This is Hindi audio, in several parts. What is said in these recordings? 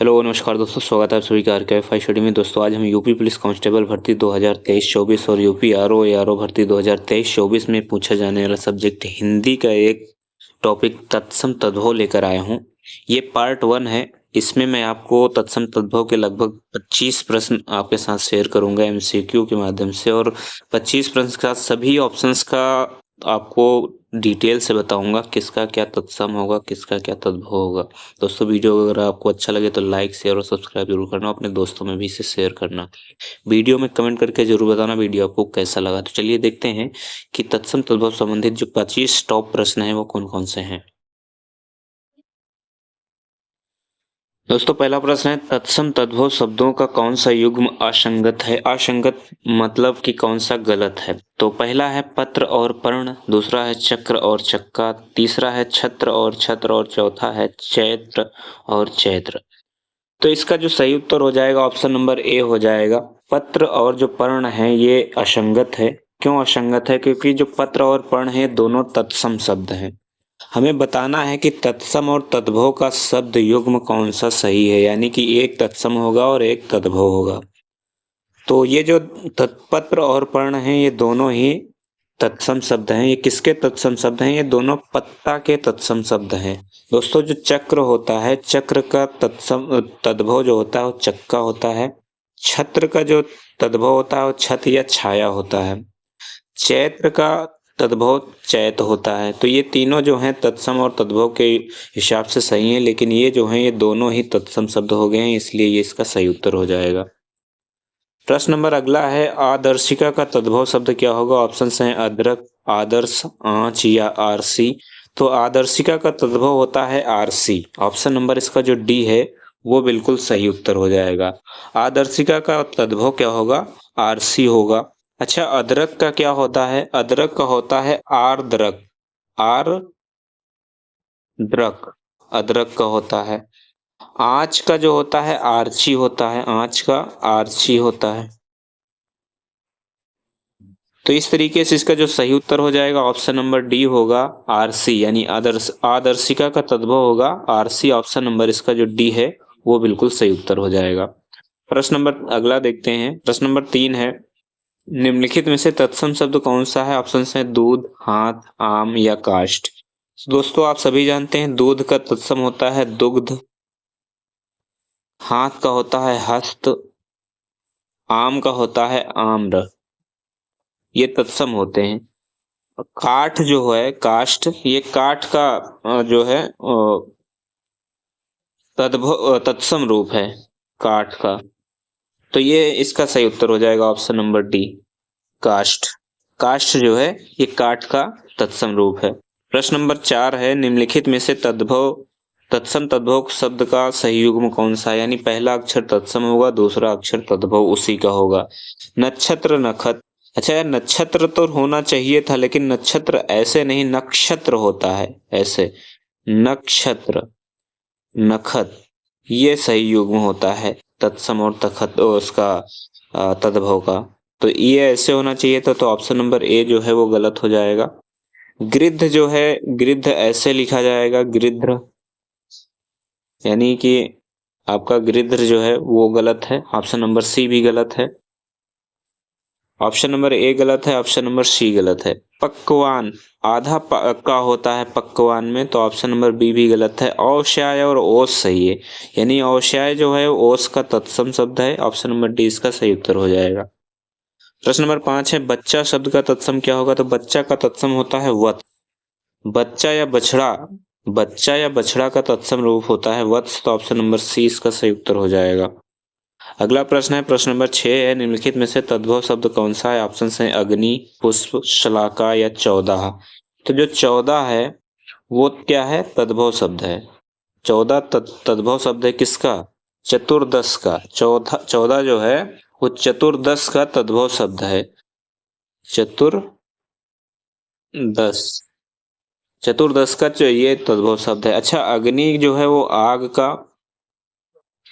हेलो नमस्कार दोस्तों, स्वागत है आप सभी का आरकेएफआई स्टडी में। दोस्तों आज हम यूपी पुलिस कांस्टेबल भर्ती 2023-24 और यूपी आरओ एआरओ भर्ती 2023-24 में पूछा जाने वाला सब्जेक्ट हिंदी का एक टॉपिक तत्सम तद्भव लेकर आया हूं। ये पार्ट 1 है। इसमें मैं आपको तत्सम तद्भव के लगभग 25 प्रश्न आपके साथ शेयर करूंगा एमसीक्यू के माध्यम से, और 25 प्रश्न का सभी ऑप्शंस का आपको डिटेल से बताऊंगा किसका क्या तत्सम होगा, किसका क्या तद्भव होगा। दोस्तों वीडियो अगर आपको अच्छा लगे तो लाइक शेयर और सब्सक्राइब जरूर करना, अपने दोस्तों में भी इसे शेयर करना। वीडियो में कमेंट करके जरूर बताना वीडियो आपको कैसा लगा। तो चलिए देखते हैं कि तत्सम तद्भव संबंधित जो 25 टॉप प्रश्न हैं वो कौन कौन से हैं। दोस्तों पहला प्रश्न है, तत्सम तद्भव शब्दों का कौन सा युग्म असंगत है। असंगत मतलब कि कौन सा गलत है। तो पहला है पत्र और पर्ण, दूसरा है चक्र और चक्का, तीसरा है छत्र और छत्र, और चौथा है चैत्र और चैत्र। तो इसका जो सही उत्तर हो जाएगा ऑप्शन नंबर ए हो जाएगा। पत्र और जो पर्ण है ये असंगत है। क्यों असंगत है? क्योंकि जो पत्र और पर्ण है दोनों तत्सम शब्द हैं। हमें बताना है कि तत्सम और तद्भव का शब्द युग्म कौन सा सही है, यानी कि एक तत्सम होगा और एक तद्भव होगा। तो ये जो तत्पत्र और पर्ण हैं ये दोनों ही तत्सम शब्द हैं। ये किसके तत्सम शब्द हैं? ये दोनों पत्ता के तत्सम शब्द हैं। दोस्तों जो चक्र होता है, चक्र का तत्सम तद्भव जो होता है वो चक्का होता है। छत्र का जो तद्भव होता है वो छत या छाया होता है। चैत्र का तद्भव चैत होता है। तो ये तीनों जो हैं तत्सम और तद्भव के हिसाब से सही हैं, लेकिन ये जो हैं ये दोनों ही तत्सम शब्द हो गए हैं, इसलिए ये इसका सही उत्तर हो जाएगा। प्रश्न नंबर अगला है, आदर्शिका का तद्भव शब्द क्या होगा। ऑप्शंस हैं अदरक, आदर्श, आंच या आरसी। तो आदर्शिका का तद्भव होता है आरसी। ऑप्शन नंबर इसका जो डी है वो बिल्कुल सही उत्तर हो जाएगा। आदर्शिका का तद्भव क्या होगा? आरसी होगा। अच्छा, अदरक का क्या होता है? अदरक का होता है आर्द्रक। आर्द्रक अदरक का होता है। आंच का जो होता है आर्ची होता है। आंच का आर्ची होता है। तो इस तरीके से इसका जो सही उत्तर हो जाएगा ऑप्शन नंबर डी होगा आरसी, यानी आदर्शिका का तद्भव होगा आरसी। ऑप्शन नंबर इसका जो डी है वो बिल्कुल सही उत्तर हो जाएगा। प्रश्न नंबर अगला देखते हैं। प्रश्न नंबर 3 है, निम्नलिखित में से तत्सम शब्द कौन सा है। ऑप्शन है दूध, हाथ, आम या काष्ठ। दोस्तों आप सभी जानते हैं दूध का तत्सम होता है दुग्ध, हाथ का होता है हस्त, आम का होता है आम्र। ये तत्सम होते हैं। काठ जो है काष्ठ, ये काठ का जो है तत्सम रूप है काठ का। तो ये इसका सही उत्तर हो जाएगा ऑप्शन नंबर डी काष्ठ। काष्ठ जो है ये काठ का तत्सम रूप है। प्रश्न नंबर 4 है, निम्नलिखित में से तत्सम तद्भव शब्द का सही युग्म कौन सा है। यानी पहला अक्षर तत्सम होगा, दूसरा अक्षर तद्भव उसी का होगा। नक्षत्र, नखत। अच्छा यार, नक्षत्र तो होना चाहिए था, लेकिन नक्षत्र ऐसे नहीं, नक्षत्र होता है ऐसे। नक्षत्र, नखत, ये सही युग्म होता है तत्सम और तखत उसका तद्भव का। तो ये ऐसे होना चाहिए था, तो ऑप्शन नंबर ए जो है वो गलत हो जाएगा। गृध्र जो है, गृध्र ऐसे लिखा जाएगा गृध्र, यानी कि आपका गृध्र जो है वो गलत है। ऑप्शन नंबर सी भी गलत है। ऑप्शन नंबर ए गलत है, ऑप्शन नंबर सी गलत है। पक्वान, आधा पक्का होता है पक्वान में, तो ऑप्शन नंबर बी भी गलत है। औश्याय और ओस सही है, यानी औश्याय जो है ओस का तत्सम शब्द है। ऑप्शन नंबर डी इसका सही उत्तर हो जाएगा। प्रश्न नंबर 5 है, बच्चा शब्द का तत्सम क्या होगा। तो बच्चा का तत्सम होता है वत्स। बच्चा या बछड़ा, बच्चा या बछड़ा का तत्सम रूप होता है वत्स। तो ऑप्शन नंबर सी इसका सही उत्तर हो जाएगा। अगला प्रश्न है, प्रश्न नंबर 6 है, निम्नलिखित में से तद्भव शब्द कौन सा है। ऑप्शन है अग्नि, पुष्प, शलाका या 14। तो जो 14 है वो क्या है? तद्भव शब्द है। 14 तद्भव शब्द है किसका? चतुर्दश का। 14 जो है वो चतुर्दश का तद्भव शब्द है। चतुर्दश, चतुर्दश का ये तद्भव शब्द है। अच्छा, अग्नि जो है वो आग का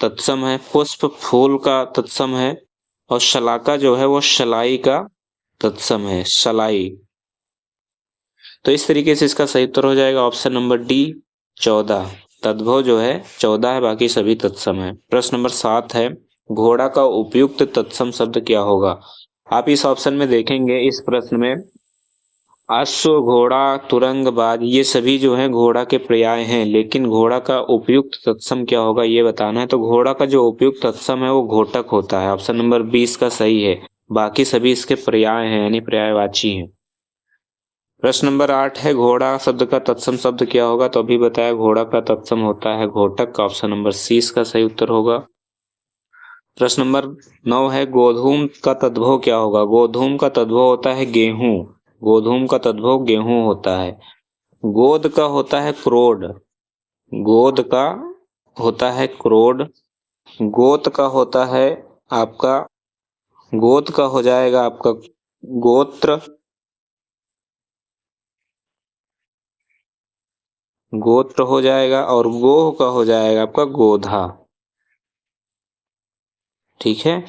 तत्सम है, पुष्प फूल का तत्सम है, और शलाका जो है वो शलाई का तत्सम है, शलाई। तो इस तरीके से इसका सही उत्तर हो जाएगा ऑप्शन नंबर डी 14 तद्भव जो है 14 है, बाकी सभी तत्सम है। प्रश्न नंबर 7 है, घोड़ा का उपयुक्त तत्सम शब्द क्या होगा? आप इस ऑप्शन में देखेंगे, इस प्रश्न में अश्व, घोड़ा, तुरंगबाज ये सभी जो है घोड़ा के पर्याय हैं, लेकिन घोड़ा का उपयुक्त तत्सम क्या होगा ये बताना है। तो घोड़ा का जो उपयुक्त तत्सम है वो घोटक होता है। ऑप्शन नंबर 20 का सही है। बाकी सभी इसके पर्याय हैं, यानी पर्यायवाची हैं। प्रश्न नंबर 8 है, घोड़ा शब्द का तत्सम शब्द क्या होगा? तो अभी बताया, घोड़ा का तत्सम होता है घोटक। ऑप्शन नंबर सी इसका सही उत्तर होगा। प्रश्न नंबर 9 है, गोधूम का तद्भव क्या होगा? गोधूम का तद्भव होता है गेहूं। गोधूम का तद्भव गेहूं होता है। गोद का होता है क्रोड। गोद का होता है क्रोड। गोत का होता है आपका, गोत का हो जाएगा आपका गोत्र। गोत्र हो जाएगा, और गोह का हो जाएगा आपका गोधा। ठीक है,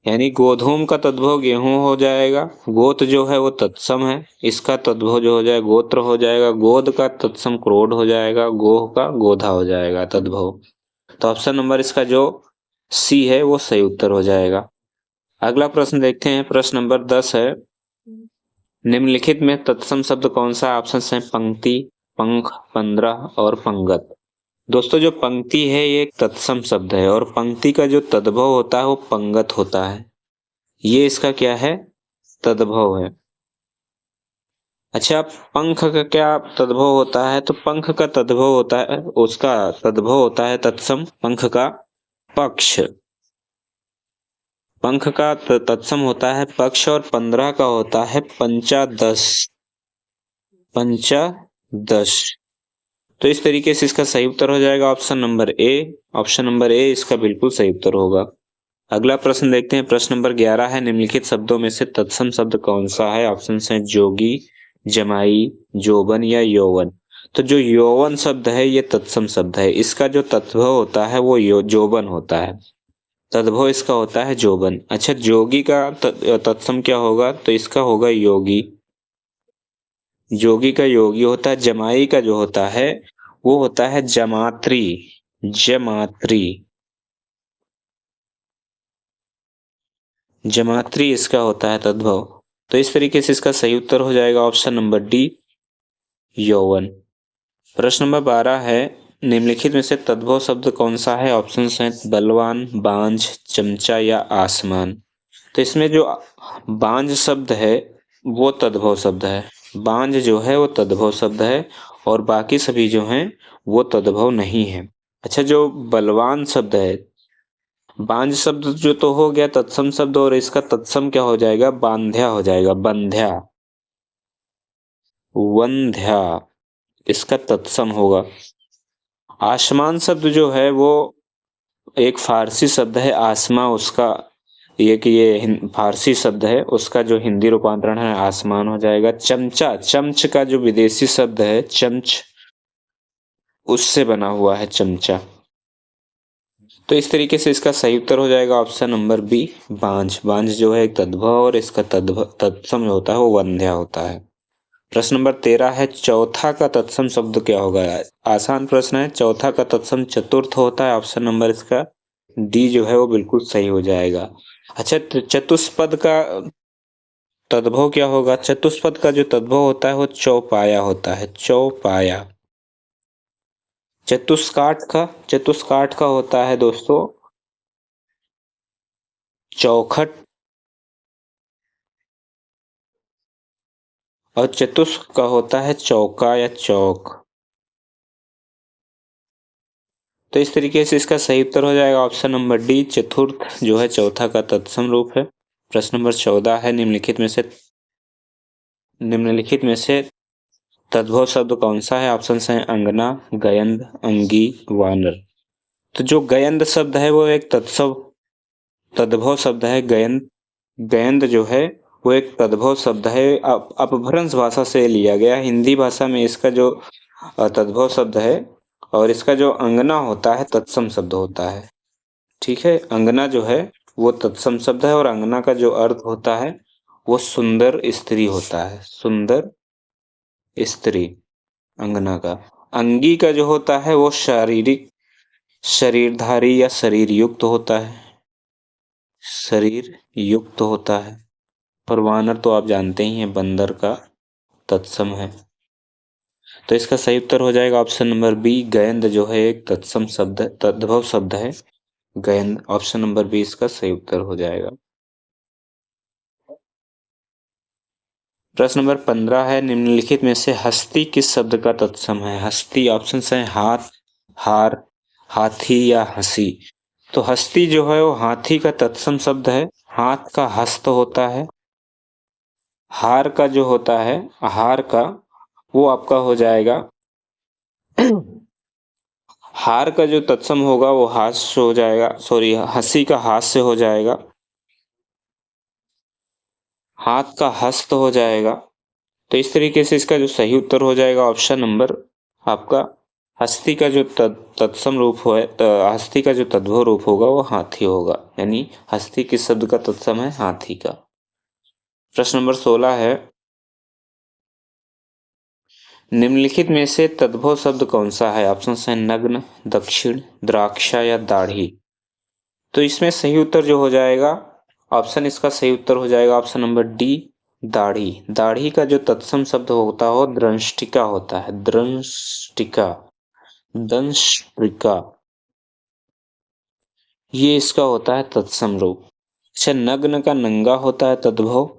यानी गोधूम का तद्भव गेहूं हो जाएगा। गोत जो है वो तत्सम है, इसका तद्भव जो हो जाएगा गोत्र हो जाएगा। गोद का तत्सम क्रोड हो जाएगा। गोह का गोधा हो जाएगा तद्भव। तो ऑप्शन नंबर इसका जो सी है वो सही उत्तर हो जाएगा। अगला प्रश्न देखते हैं। प्रश्न नंबर 10 है, निम्नलिखित में तत्सम शब्द कौन सा? ऑप्शन है पंक्ति, पंख, 15 और पंगत। दोस्तों, जो पंक्ति है ये एक तत्सम शब्द है, और पंक्ति का जो तद्भव होता है वो पंगत होता है। ये इसका क्या है? तद्भव है। अच्छा, पंख का क्या तद्भव होता है? तो पंख का तद्भव होता है, उसका तद्भव होता है तत्सम पंख का पक्ष। पंख का तत्सम होता है पक्ष, और 15 का होता है पंचादश। पंचादश। तो इस तरीके से इसका सही उत्तर हो जाएगा option number A. Option number A इसका बिल्कुल सही उत्तर होगा। अगला प्रश्न देखते हैं। प्रश्न नंबर 11 है, निम्नलिखित शब्दों में से तत्सम शब्द कौन सा है? ऑप्शन है जोगी, जमाई, जोबन या यौवन। तो जो यौवन शब्द है ये तत्सम शब्द है। इसका जो तद्भव होता है वो जोबन होता है। तद्भव इसका होता है जोबन। अच्छा, जोगी का तत्सम क्या होगा? तो इसका होगा योगी। जोगी का योगी होता है। जमाई का जो होता है वो होता है जमात्री। जमात्री। जमात्री इसका होता है तद्भव। तो इस तरीके से इसका सही उत्तर हो जाएगा ऑप्शन नंबर डी, यौवन। प्रश्न नंबर 12 है, निम्नलिखित में से तद्भव शब्द कौन सा है? ऑप्शन है बलवान, बांझ, चमचा या आसमान। तो इसमें जो बांझ शब्द है वो तद्भव शब्द है। बांझ जो है वो तद्भव शब्द है, और बाकी सभी जो हैं वो तद्भव नहीं है। अच्छा, जो बलवान शब्द है, बांझ शब्द जो तो हो गया तत्सम शब्द, और इसका तत्सम क्या हो जाएगा? बांध्या हो जाएगा। बंध्या, वंध्या इसका तत्सम होगा। आसमान शब्द जो है वो एक फारसी शब्द है। आसमा उसका, ये कि ये फारसी शब्द है, उसका जो हिंदी रूपांतरण है आसमान हो जाएगा। चमचा, चमच का जो विदेशी शब्द है चमच, उससे बना हुआ है चमचा। तो इस तरीके से इसका सही उत्तर हो जाएगा ऑप्शन नंबर बी, बांझ। बांझ जो है एक तद्भव, और इसका तत्सम जो होता है वो वंध्या होता है। प्रश्न नंबर 13 है, चौथा का तत्सम शब्द क्या होगा? आसान प्रश्न है। चौथा का तत्सम चतुर्थ होता है। ऑप्शन नंबर इसका डी जो है वो बिल्कुल सही हो जाएगा। अच्छा, तो चतुष्पद का तद्भव क्या होगा? चतुष्पद का जो तद्भव होता है वो चौपाया होता है। चौपाया। चतुष्काठ का होता है दोस्तों चौखट, और चतुष्क का होता है चौका या चौक। तो इस तरीके से इसका सही उत्तर हो जाएगा ऑप्शन नंबर डी, चतुर्थ जो है चौथा का तत्सम रूप है। प्रश्न नंबर 14 है, निम्नलिखित में से तद्भव शब्द कौन सा है? ऑप्शन है अंगना, गयंद, अंगी, वानर। तो जो गयंद शब्द है वो एक तद्भव शब्द है। गयंद, गयंद जो है वो एक तद्भव शब्द है। अपभ्रंश भाषा से लिया गया। हिंदी भाषा में इसका जो तद्भव शब्द है, और इसका जो अंगना होता है तत्सम शब्द होता है। ठीक है, अंगना जो है वो तत्सम शब्द है, और अंगना का जो अर्थ होता है वो सुंदर स्त्री होता है। सुंदर स्त्री, अंगना का। अंगी का जो होता है वो शारीरिक, शरीरधारी या शरीर युक्त होता है, शरीर युक्त होता है। और वानर तो आप जानते ही हैं बंदर का तत्सम है। तो इसका सही उत्तर हो जाएगा ऑप्शन नंबर बी, गेंद जो है एक तत्सम शब्द है, तद्भव शब्द है गेंद। ऑप्शन नंबर बी इसका सही उत्तर हो जाएगा। प्रश्न नंबर 15 है, निम्नलिखित में से हस्ती किस शब्द का तत्सम है? हस्ती ऑप्शन है हाथ, हार, हाथी या हंसी। तो हस्ती जो है वो हाथी का तत्सम शब्द है। हाथ का हस्त होता है। हार का जो होता है, हार का, वो आपका हो जाएगा हार का जो तत्सम होगा वो हास्य हो जाएगा, सॉरी हंसी का हास्य हो जाएगा। हाथ का हस्त हो जाएगा। तो इस तरीके से इसका जो सही उत्तर हो जाएगा ऑप्शन नंबर आपका, हस्ती का जो तत्सम रूप है, हस्ती का जो तद्भव रूप होगा वो हाथी होगा, यानी हस्ती किस शब्द का तत्सम है? हाथी का। प्रश्न नंबर 16 है, निम्नलिखित में से तद्भव शब्द कौन सा है? ऑप्शन है नग्न, दक्षिण, द्राक्षा या दाढ़ी। तो इसमें सही उत्तर जो हो जाएगा, ऑप्शन इसका सही उत्तर हो जाएगा ऑप्शन नंबर डी, दाढ़ी। दाढ़ी का जो तत्सम शब्द होता हो दंष्टिका होता है, दंष्टिका, दंष्ट्रिका, ये इसका होता है तत्सम रूप। अच्छा, नग्न का नंगा होता है तद्भव।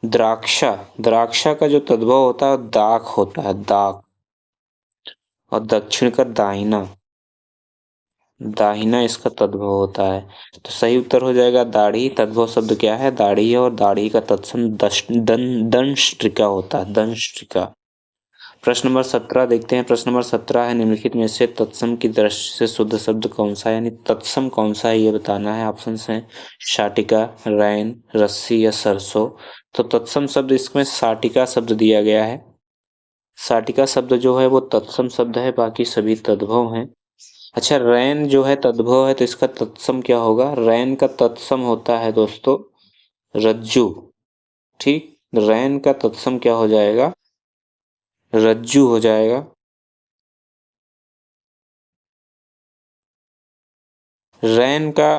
द्राक्षा, द्राक्षा का जो तद्भव होता है दाख होता है, दाख। और दक्षिण का दाहिना, दाहिना इसका तद्भव होता है। तो सही उत्तर हो जाएगा दाढ़ी। तद्भव शब्द क्या है? दाढ़ी है, और दाढ़ी का तत्सम दंष्ट्रिका होता है, दंष्ट्रिका। प्रश्न नंबर 17 देखते हैं। प्रश्न नंबर 17 है, निम्नलिखित में से तत्सम की दृष्टि से शुद्ध शब्द कौन सा है, यानी तत्सम कौन सा है ये बताना है। ऑप्शन है शाटिका, रैन, रस्सी या सरसों। तो तत्सम शब्द इसमें शाटिका शब्द दिया गया है। शाटिका शब्द जो है वो तत्सम शब्द है, बाकी सभी तद्भव हैं। अच्छा, रैन जो है तद्भव है, तो इसका तत्सम क्या होगा? रैन का तत्सम होता है दोस्तों रज्जू। ठीक, रैन का तत्सम क्या हो जाएगा? रज्जू हो जाएगा। रैन का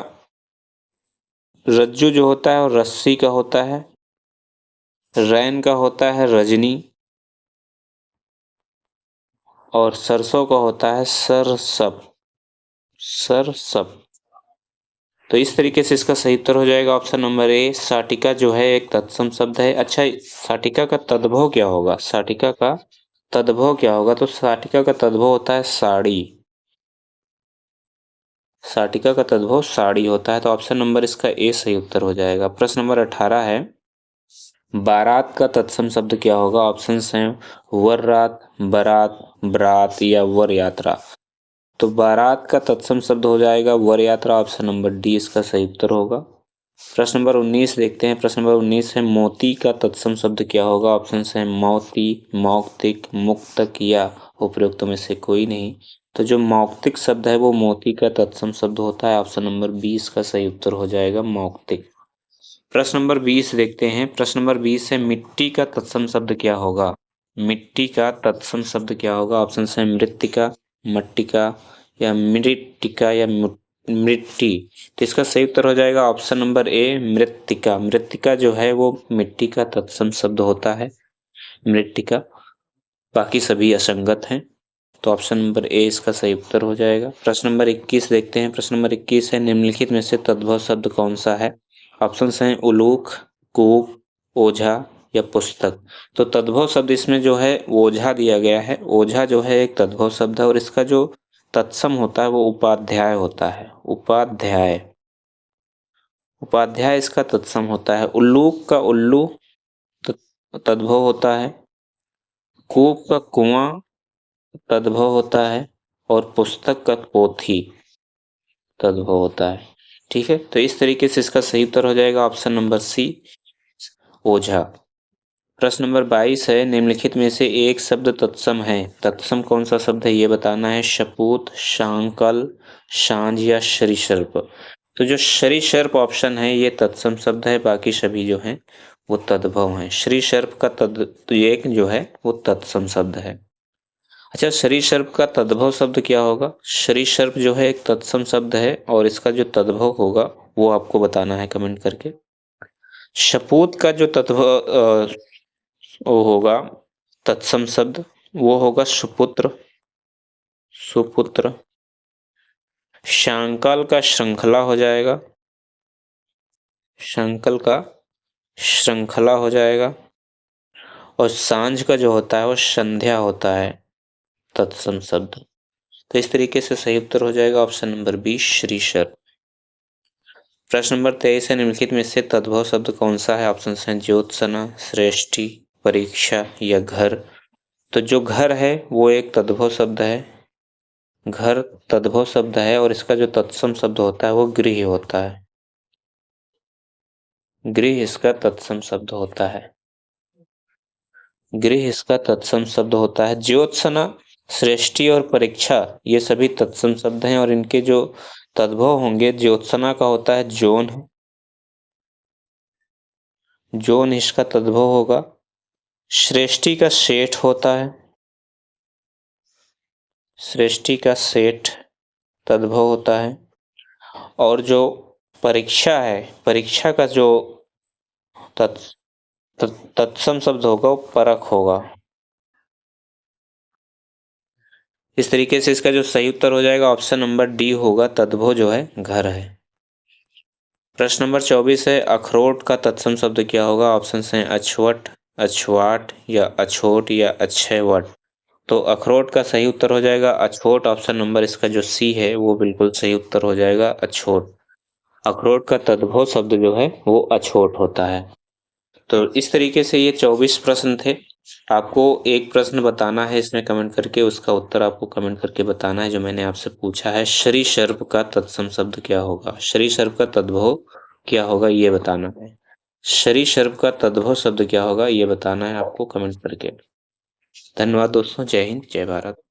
रज्जू जो होता है वो रस्सी का होता है। रैन का होता है रजनी। और सरसों का होता है सरसप, सरसप। तो इस तरीके से इसका सही उत्तर हो जाएगा ऑप्शन नंबर ए, शाटिका जो है एक तत्सम शब्द है। अच्छा, शाटिका का तद्भव क्या होगा? शाटिका का तद्भव क्या होगा? तो शाटिका का तद्भव होता है साड़ी। शाटिका का तद्भव साड़ी होता है। तो ऑप्शन नंबर इसका ए सही उत्तर हो जाएगा। प्रश्न नंबर 18 है, बारात का तत्सम शब्द क्या होगा? ऑप्शन हैं वर रात, बारात, बरात या वर यात्रा। तो बारात का तत्सम शब्द हो जाएगा वर यात्रा। ऑप्शन नंबर डी इसका सही उत्तर होगा। प्रश्न नंबर 19 देखते हैं। प्रश्न नंबर 19 है, मोती का तत्सम शब्द क्या होगा? ऑप्शन है मौती, मौक्तिक, मुक्तक या उपरोक्त में से कोई नहीं। तो जो मौक्तिक शब्द है वो मोती का तत्सम शब्द होता है। ऑप्शन नंबर 20 का सही उत्तर हो जाएगा मौक्तिक। प्रश्न नंबर 20 देखते हैं। प्रश्न नंबर 20 है, मिट्टी का तत्सम शब्द क्या होगा? मिट्टी का तत्सम शब्द क्या होगा? ऑप्शन है मृत्तिका, मट्टिका या मृट्टिका या मिट्टी। तो इसका सही उत्तर हो जाएगा ऑप्शन नंबर ए, मृत्तिका। मृत्तिका जो है वो मिट्टी का तत्सम शब्द होता है, मृत्तिका। बाकी सभी असंगत हैं। तो ऑप्शन नंबर ए इसका सही उत्तर हो जाएगा। प्रश्न नंबर 21 देखते हैं। प्रश्न नंबर 21 है, निम्नलिखित में से तद्भव शब्द कौन सा है? ऑप्शन हैं उलूख, कूप, ओझा या पुस्तक। तो तद्भव शब्द इसमें जो है ओझा दिया गया है। ओझा जो है एक तद्भव शब्द है, और इसका जो तत्सम होता है वो उपाध्याय होता है, उपाध्याय। उपाध्याय इसका तत्सम होता है। उल्लूक का उल्लू तद्भव होता है। कूप का कुआं तद्भव होता है। और पुस्तक का पोथी तद्भव होता है। ठीक है, तो इस तरीके से इसका सही उत्तर हो जाएगा ऑप्शन नंबर सी, ओझा। प्रश्न नंबर 22 है, निम्नलिखित में से एक शब्द तत्सम है। तत्सम कौन सा शब्द है ये बताना है। शपूत, शांकल, सांझ या सरीसृप। तो जो सरीसृप ऑप्शन है ये तत्सम शब्द है, बाकी सभी जो हैं वो तद्भव हैं। सरीसृप का एक जो है वो तत्सम शब्द है। अच्छा, सरीसर्प का तद्भव शब्द क्या होगा? सरीसर्प जो है एक तत्सम शब्द है और इसका जो तद्भव होगा वो आपको बताना है कमेंट करके। शपूत का जो तद्भव वो होगा तत्सम शब्द, वो होगा सुपुत्र, सुपुत्र। शांकल का श्रृंखला हो जाएगा, शंकल का श्रृंखला हो जाएगा। और सांझ का जो होता है वो संध्या होता है, तत्सम शब्द। तो इस तरीके से सही उत्तर हो जाएगा ऑप्शन नंबर बी, श्रीशर। प्रश्न नंबर 23 है, निम्नलिखित में से तद्भव शब्द कौन सा है? ऑप्शन है ज्योत्सना, श्रेष्ठी, परीक्षा या घर। तो जो घर है वो एक तद्भव शब्द है, घर तद्भव शब्द है और इसका जो तत्सम शब्द होता है वो गृह होता है, गृह इसका तत्सम शब्द होता है, गृह इसका तत्सम शब्द होता है। ज्योत्सना, श्रेष्ठी और परीक्षा ये सभी तत्सम शब्द हैं और इनके जो तद्भव होंगे, ज्योत्सना का होता है जोन, जोन इसका तद्भव होगा। श्रेष्ठी का सेठ होता है, श्रेष्ठी का सेठ तद्भव होता है। और जो परीक्षा है, परीक्षा का जो तत्सम शब्द होगा वो परख होगा। इस तरीके से इसका जो सही उत्तर हो जाएगा ऑप्शन नंबर डी होगा, तद्भव जो है घर है। प्रश्न नंबर 24 है, अखरोट का तत्सम शब्द क्या होगा? ऑप्शन हैं अछवट, अछवाट या अछोट या अक्षयवट। तो अखरोट का सही उत्तर हो जाएगा अछोट। ऑप्शन नंबर इसका जो सी है वो बिल्कुल सही उत्तर हो जाएगा, अछोट। अखरोट का तद्भव शब्द जो है वो अछोट होता है। तो इस तरीके से ये 24 प्रश्न थे। आपको एक प्रश्न बताना है इसमें कमेंट करके, उसका उत्तर आपको कमेंट करके बताना है जो मैंने आपसे पूछा है। सरीसर्प का तत्सम शब्द क्या होगा? सरीसर्प का तद्भव क्या होगा ये बताना है। सरीसर्प का तद्भव शब्द क्या होगा ये बताना है आपको कमेंट करके। धन्यवाद दोस्तों, जय हिंद, जय भारत।